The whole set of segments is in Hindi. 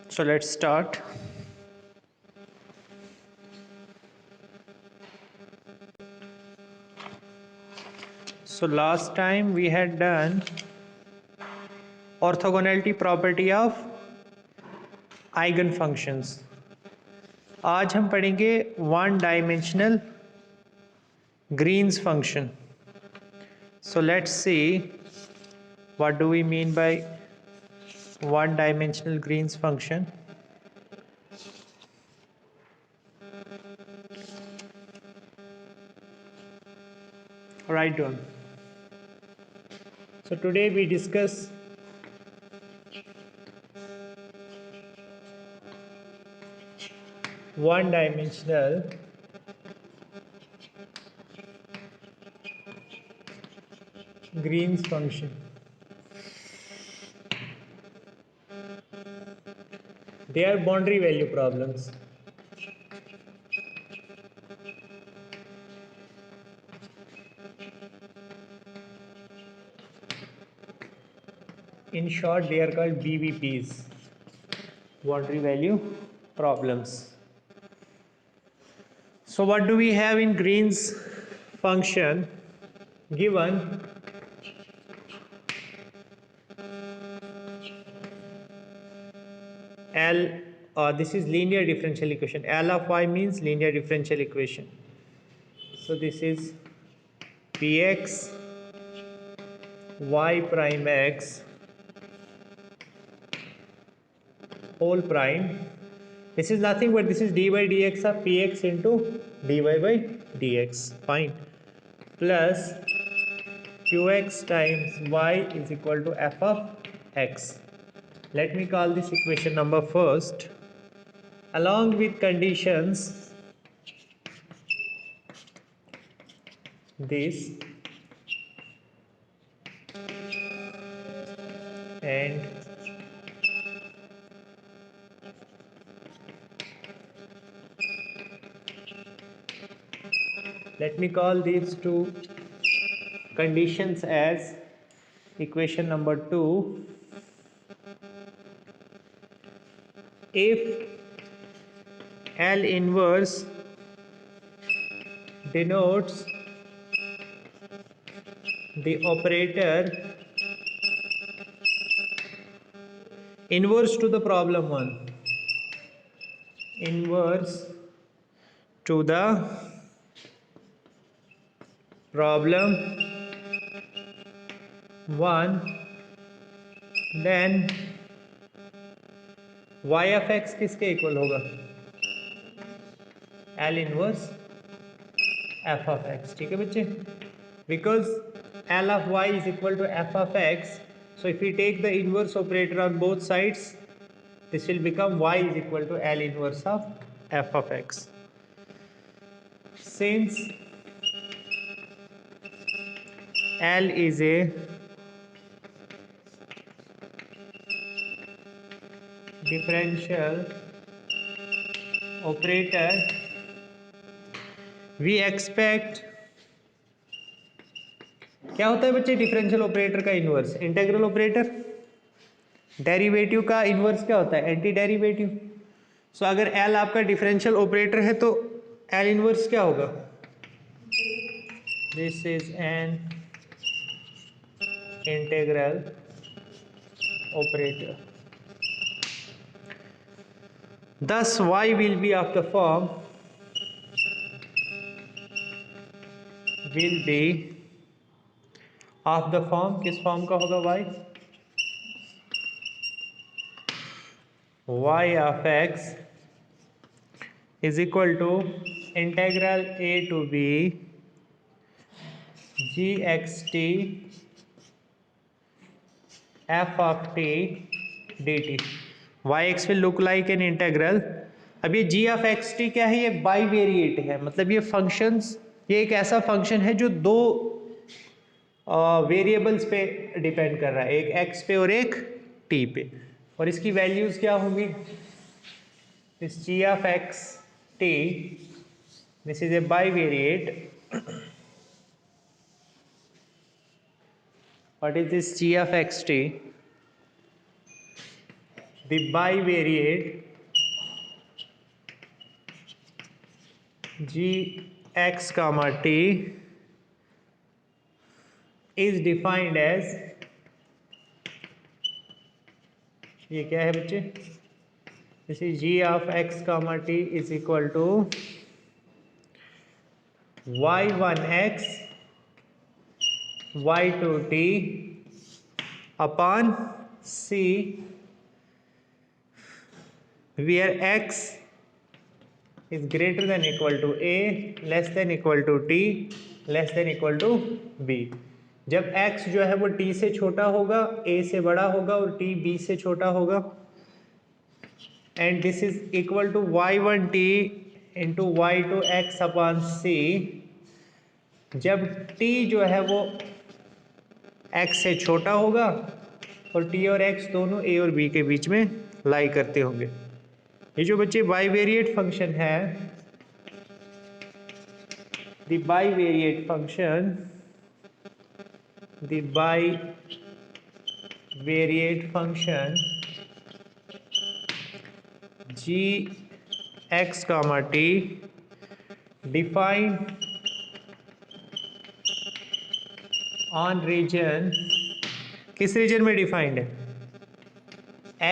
So let's start. So last time we had done orthogonality property of eigen functions. आज हम पढ़ेंगे one dimensional Green's function. So let's see what do we mean by one dimensional Green's function. Right on. So today we discuss one dimensional Green's function. They are boundary value problems. In short, they are called BVPs, boundary value problems. So what do we have in Green's function? Given L, this is linear differential equation. L of y means linear differential equation. So this is Px y prime x whole prime. This is nothing but this is dy dx of Px into dy by dx. Fine. Plus Qx times y is equal to f of x. Let me call this equation number first. Along with conditions this and let me call these two conditions as equation number 2. If L inverse denotes the operator inverse to the problem 1, inverse to the problem 1, then y of x किसके इक्वल होगा? L inverse f of x. ठीक है बच्चे? Because L of y is equal to f of x, so if we take the inverse operator on both sides, this will become y is equal to L inverse of f of x. Since L is a differential operator, we expect क्या होता है बच्चे डिफरेंशियल ऑपरेटर का इनवर्स? Integral operator. डेरिवेटिव का इनवर्स क्या होता है? Anti derivative. सो अगर एल आपका डिफरेंशियल ऑपरेटर है तो एल इनवर्स क्या होगा? This is an integral operator. Thus y will be of the form will be of the form. किस फॉर्म का होगा y? Y of x is equal to integral a to b gxt f of t dt. yx will look like an integral. अब ये g of xt क्या है? ये बाई वेरिएट है, मतलब ये फंक्शंस, ये एक ऐसा फंक्शन है जो दो वेरिएबल्स पे डिपेंड कर रहा है, एक x पे और एक t पे, और इसकी वैल्यूज क्या होंगी? This g of x t, this is a by variate. What is this g of xt? the bivariate gx comma t is defined as, ये क्या है बच्चे, this is g of x comma t is equal to y1x y2t upon c, where x is greater than equal to a, less than equal to t, less than equal to b। जब x जो है वो t से छोटा होगा, a से बड़ा होगा और t b से छोटा होगा, and this is equal to y1t into y2x upon c। जब t जो है वो x से छोटा होगा और t और x दोनों a और b के बीच में लाई करते होंगे। ये जो बच्चे बाइवेरिएट फंक्शन है, the bivariate function, the bivariate function g x comma t defined on region, किस रीजन में डिफाइंड है,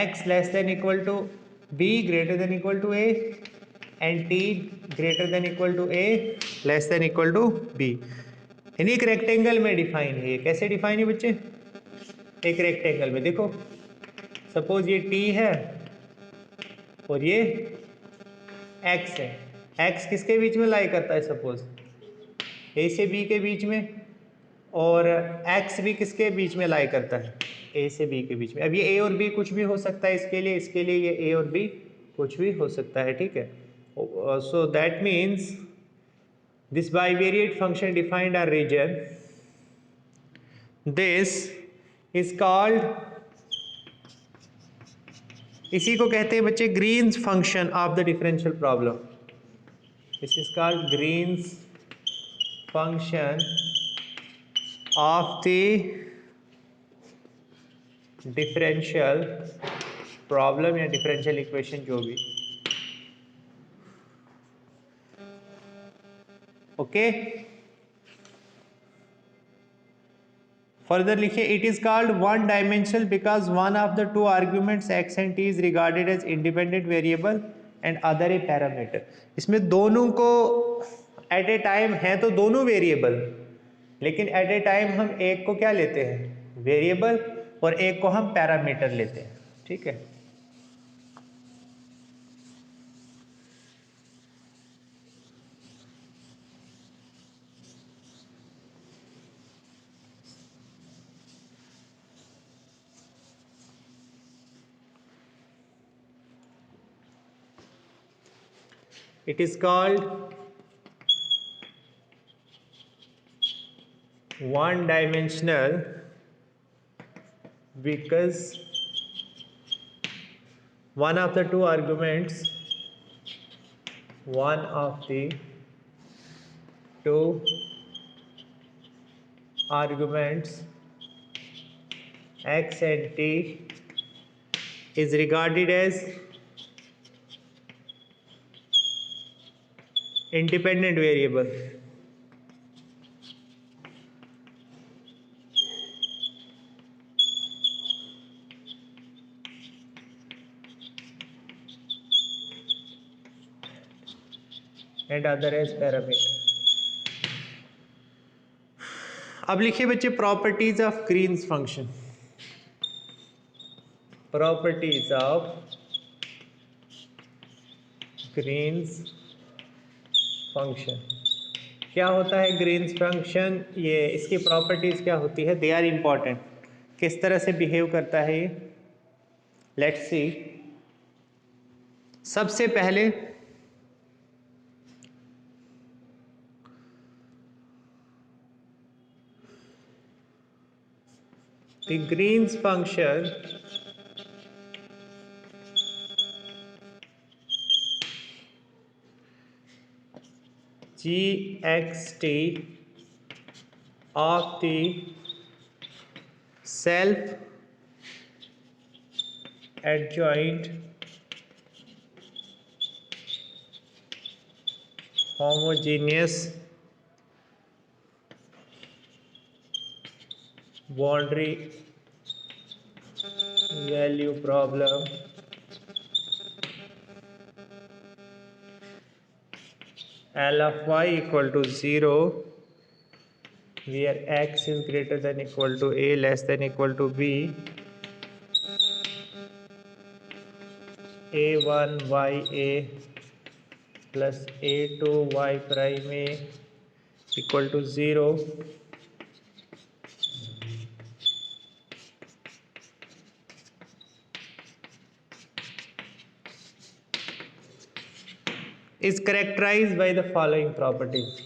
x less than equal to b greater than equal to a and t greater than equal to a less than equal to b। यानी एक रेक्टेंगल में डिफाइन है। ये कैसे डिफाइन है बच्चे, एक रेक्टेंगल में। देखो सपोज ये t है और ये x है, x किसके बीच में लाई करता है, सपोज a से b के बीच में, और x भी किसके बीच में लाई करता है, a से b के बीच में। अब ये a और b कुछ भी हो सकता है, इसके लिए ये a और b कुछ भी हो सकता है, ठीक है। So that means this bivariate function defined are region, this is called, इसी को कहते हैं बच्चे Green's function of the differential problem. This is called Green's function of the differential problem या डिफरेंशियल इक्वेशन, जो भी। ओके, फर्दर लिखिए, it is called one dimensional because one of the two arguments x and t is regarded as independent variable and other a parameter. इसमें दोनों को एट ए टाइम है तो दोनों वेरिएबल, लेकिन एट ए टाइम हम एक को क्या लेते हैं, वेरिएबल, और एक को हम पैरामीटर लेते हैं, ठीक है। It is called one dimensional because one of the two arguments, one of the two arguments x and t is regarded as independent variable, and other as parameter। अब लिखिए बच्चे properties of greens function, properties of greens function. क्या होता है ग्रीन्स फंक्शन, ये इसकी प्रॉपर्टीज क्या होती है, दे आर इम्पॉर्टेंट, किस तरह से बिहेव करता है ये, लेट्स सी। सबसे पहले the Green's function gxt of the self adjoint homogeneous boundary value problem L of y equal to 0 where x is greater than equal to a less than equal to b, a1 y a plus a2 y prime a equal to 0, is characterized by the following properties.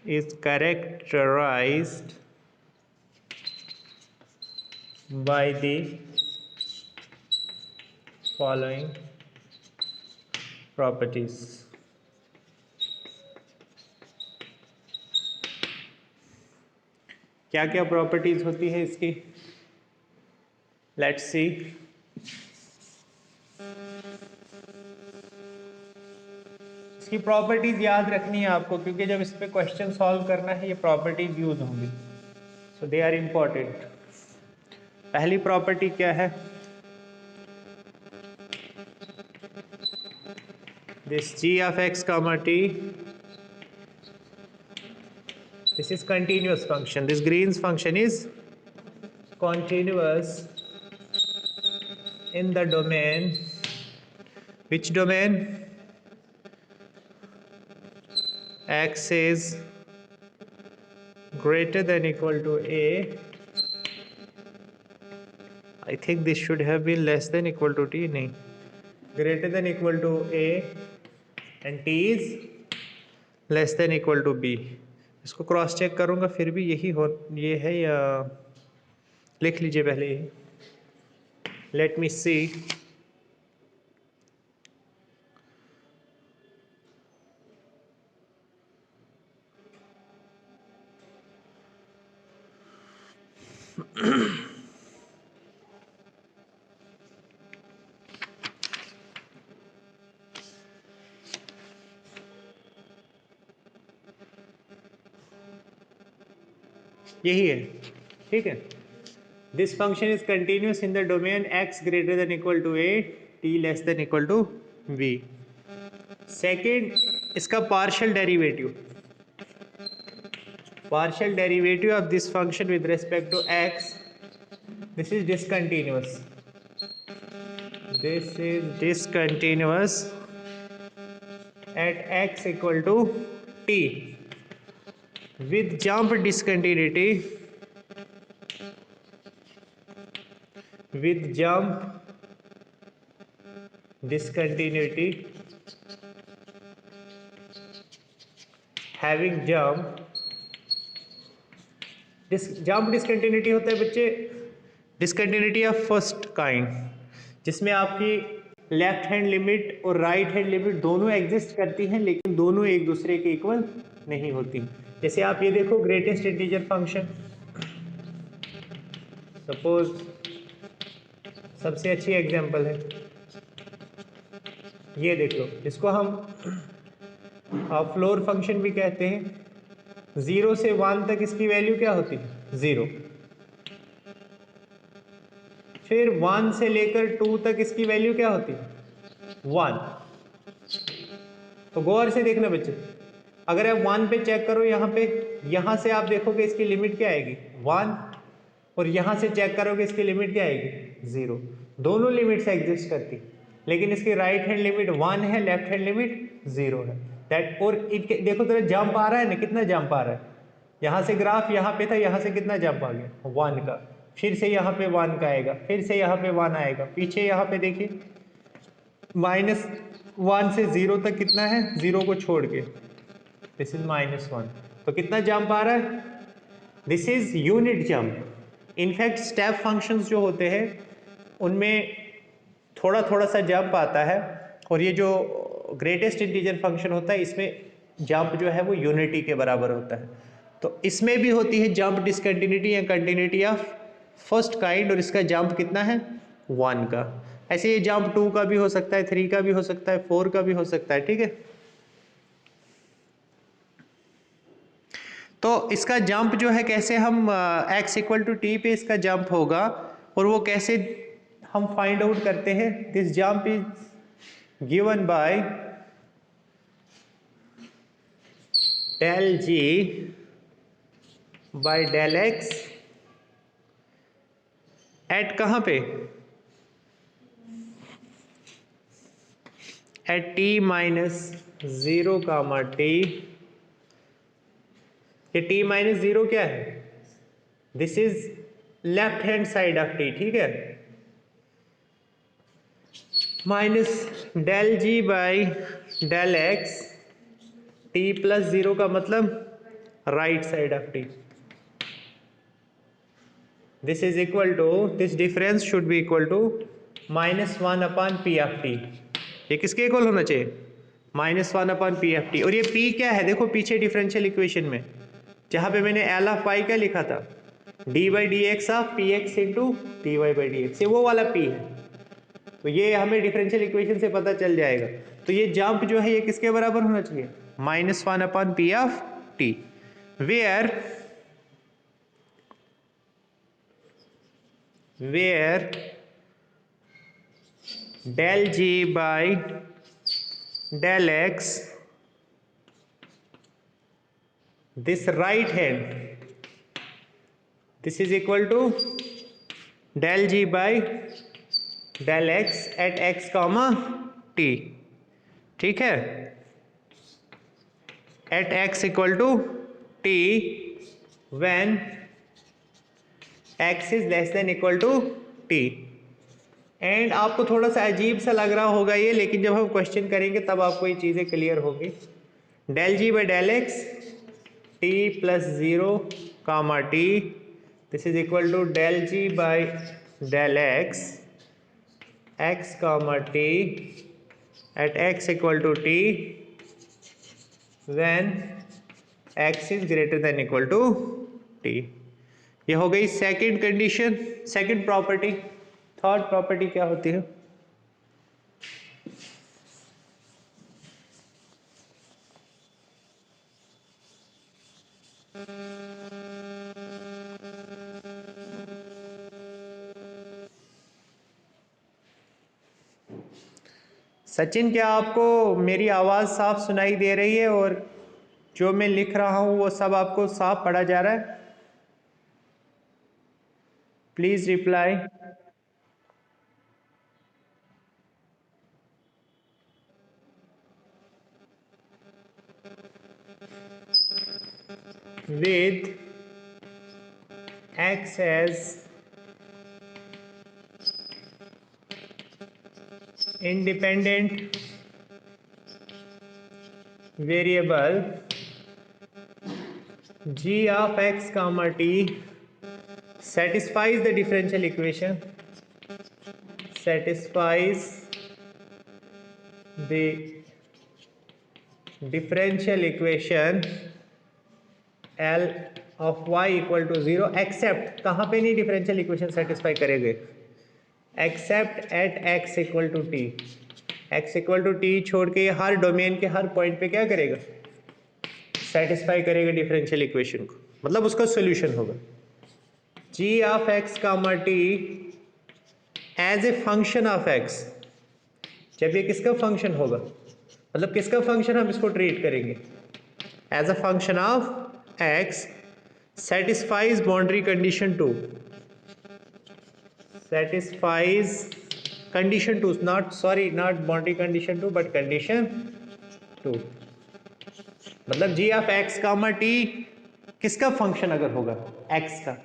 Is characterized by the following properties. क्या क्या प्रॉपर्टीज होती है इसकी? Let's see. इसकी प्रॉपर्टीज याद रखनी है आपको, क्योंकि जब इस पे क्वेश्चन सॉल्व करना है ये प्रॉपर्टीज यूज होंगी, सो दे आर इंपॉर्टेंट. पहली प्रॉपर्टी क्या है? This g of x comma t, this is continuous function. This Green's function is continuous in the domain. Which domain? X is greater than equal to a. I think this should have been less than equal to t. नहीं, greater than equal to a and t is less than equal to b. इसको क्रॉस चेक करूँगा फिर भी यही हो, ये है या लिख लीजिए पहले ही. लेट मी सी. यही है, ठीक है. This function is continuous in the domain x greater than equal to a, t less than equal to b. Second, इसका partial derivative of this function with respect to x, this is discontinuous. This is discontinuous at x equal to t with jump discontinuity, having jump discontinuity होता है बच्चे डिसकंटिन्यूटी ऑफ फर्स्ट काइंड, जिसमें आपकी लेफ्ट हैंड लिमिट और राइट हैंड लिमिट दोनों एग्जिस्ट करती हैं, लेकिन दोनों एक दूसरे के इक्वल नहीं होती. जैसे आप ये देखो, ग्रेटेस्ट इंटीजर फंक्शन, सपोज सबसे अच्छी एग्जांपल है, ये देख लो. इसको हम फ्लोर फंक्शन भी कहते हैं. 0 से 1 तक इसकी वैल्यू क्या होती है? 0. फिर 1 से लेकर 2 तक इसकी वैल्यू क्या होती है? 1. तो गौर से देखना बच्चे, अगर आप 1 पे चेक करो, यहाँ से आप देखोगे इसकी लिमिट क्या आएगी? 1. और यहाँ से चेक करोगे इसकी लिमिट क्या आएगी? 0. दोनों लिमिट्स एग्जिस्ट करती, लेकिन इसकी राइट हैंड लिमिट 1 है, लेफ्ट हैंड लिमिट 0 है. दैट, और देखो तेरा जंप आ रहा है ना, कितना जंप आ रहा है? यहाँ से ग्राफ यहाँ पे था, यहाँ से कितना जंप आ गया? 1 का. फिर से यहाँ पे 1 का आएगा, फिर से यहाँ पे 1 आएगा, पीछे यहाँ पे देखिए -1 से 0 तक कितना है? 0 को छोड़ के दिस इज -1. तो कितना जंप आ रहा है? This is unit jump. In fact step functions जो होते हैं उनमें थोड़ा थोड़ा सा जंप आता है, और ये जो ग्रेटेस्ट इंटीजर फंक्शन होता है इसमें जंप जो है वो यूनिटी के बराबर होता है. तो इसमें भी होती है जंप डिसकंटिन्यूटी या कंटिन्यूटी ऑफ फर्स्ट काइंड और इसका जंप कितना है 1 का। ऐसे ये जंप 2 का भी हो सकता है, 3 का भी हो सकता है, 4 का भी हो सकता है, ठीक है। तो इसका जंप जो है कैसे हम x इक्वल टू टी पे इसका जंप होगा और वो कैसे हम फाइंड आउट करते हैं। This jump is given by del g by del x at कहाँ पे, at t minus 0 comma t. ये t माइनस 0 क्या है, this is left hand side of t, ठीक है। Minus del g by del x, t plus 0 का मतलब right side of t। This is equal to, this difference should be equal to -1 upon p of t. ये किसके इक्वल होना चाहिए, -1 अपॉन पी ऑफ टी। और ये p क्या है, देखो पीछे डिफरेंशियल इक्वेशन में जहां पे मैंने एल ऑफ वाई क्या लिखा था, d by d x of p x into d y by d x, ये वो वाला p है। तो ये हमें डिफरेंशियल इक्वेशन से पता चल जाएगा। तो ये जंप जो है ये किसके बराबर होना चाहिए, -1 upon p of t, where del g by del x, this right hand, this is equal to del g by del x at x comma t, ठीक है। at x equal to t when x is less than equal to t। And आपको थोड़ा सा अजीब सा लग रहा होगा ये, लेकिन जब हम क्वेश्चन करेंगे तब आपको ये चीज़ें क्लियर होगी। Del g by del x t plus 0 comma t, this is equal to del g by del x x comma t at x equal to t when x is greater than equal to t. ये हो गई second condition, second property. Third property क्या होती है, सचिन क्या आपको मेरी आवाज़ साफ सुनाई दे रही है और जो मैं लिख रहा हूं वो सब आपको साफ पढ़ा जा रहा है? Please reply. with x as independent variable, g of x comma t satisfies the differential equation, satisfies the differential equation L of y equal to 0 except, कहाँ पे नहीं डिफरेंशियल इक्वेशन सेटिस्फाई करेंगे, except at x equal to t. x equal to t छोड़ के हर डोमेन के हर पॉइंट पे क्या करेगा, सेटिस्फाई करेगा डिफरेंशियल इक्वेशन को, मतलब उसका सोल्यूशन होगा। g of x comma t as a function of x, जब ये किसका फंक्शन होगा, मतलब किसका फंक्शन हम इसको ट्रीट करेंगे, as a function of x satisfies boundary condition 2, satisfies condition 2, not boundary condition 2 but condition 2। मतलब g of x comma t किसका फंक्शन अगर होगा x का,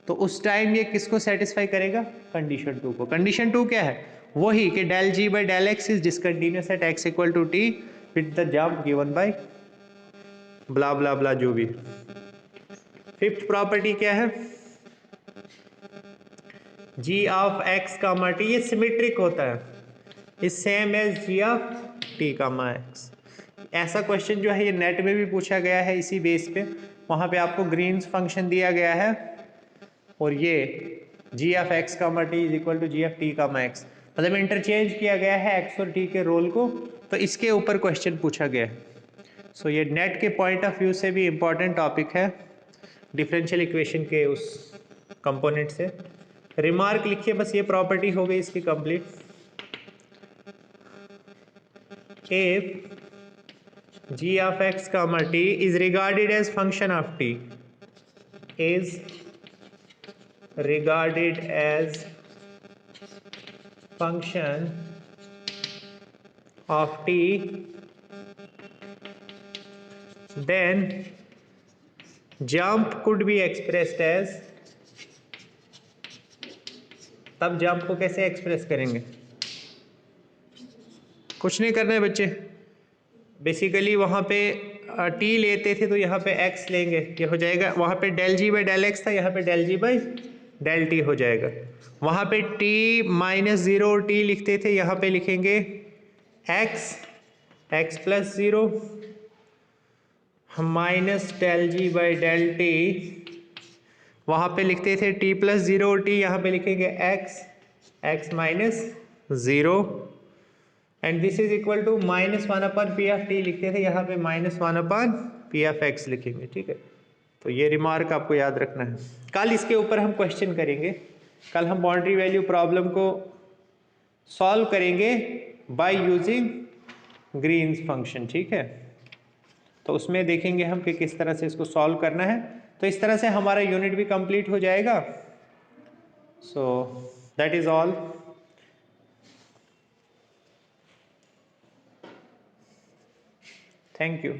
तो उस टाइम ये किसको सेटिस्फाई करेगा, कंडीशन 2 को। कंडीशन 2 क्या है, वही कि del g by del x is discontinuous at x equal to t with the jump given by blah blah blah जो भी। फिफ्थ प्रॉपर्टी क्या है, g of x comma t, ये सिमेट्रिक होता है, is same as g of t comma x। ऐसा क्वेश्चन जो है ये नेट में भी पूछा गया है इसी बेस पे, वहाँ पे आपको ग्रीन्स फंक्शन दिया गया है और ये g of x comma t is equal to g of t comma x, मतलब इंटरचेंज किया गया है एक्स और टी के रोल को, तो इसके ऊपर क्वेश्चन पूछा गया है। सो ये नेट के पॉइंट ऑफ व्यू से भी इम्पॉर्टेंट टॉपिक है, डिफरेंशियल इक्वेशन के उस कंपोनेंट से। रिमार्क लिखिए बस, ये प्रॉपर्टी हो गई इसकी complete. If g of x comma t is regarded as function of t, is regarded as function of t, then jump could be expressed as, तब जंप को कैसे एक्सप्रेस करेंगे? कुछ नहीं करना है बच्चे, बेसिकली वहाँ पे टी लेते थे तो यहाँ पे एक्स लेंगे, ये हो जाएगा, वहाँ पे del g by del x था, यहाँ पे del g by del t हो जाएगा। वहाँ पे टी माइनस ज़ीरो और टी लिखते थे, यहाँ पे लिखेंगे x, x plus zero minus del g by del t, वहाँ पे लिखते थे टी प्लस ज़ीरो और टी, यहाँ पे लिखेंगे x, x minus zero, and this is equal to minus one upon p of t लिखते थे, यहाँ पे minus one upon p of x लिखेंगे, ठीक है। तो ये रिमार्क आपको याद रखना है। कल इसके ऊपर हम क्वेश्चन करेंगे, कल हम बाउंड्री वैल्यू प्रॉब्लम को सॉल्व करेंगे बाय यूजिंग ग्रीन्स फंक्शन, ठीक है। तो उसमें देखेंगे हम कि किस तरह से इसको सॉल्व करना है। तो इस तरह से हमारा यूनिट भी कंप्लीट हो जाएगा। So that is all. Thank you.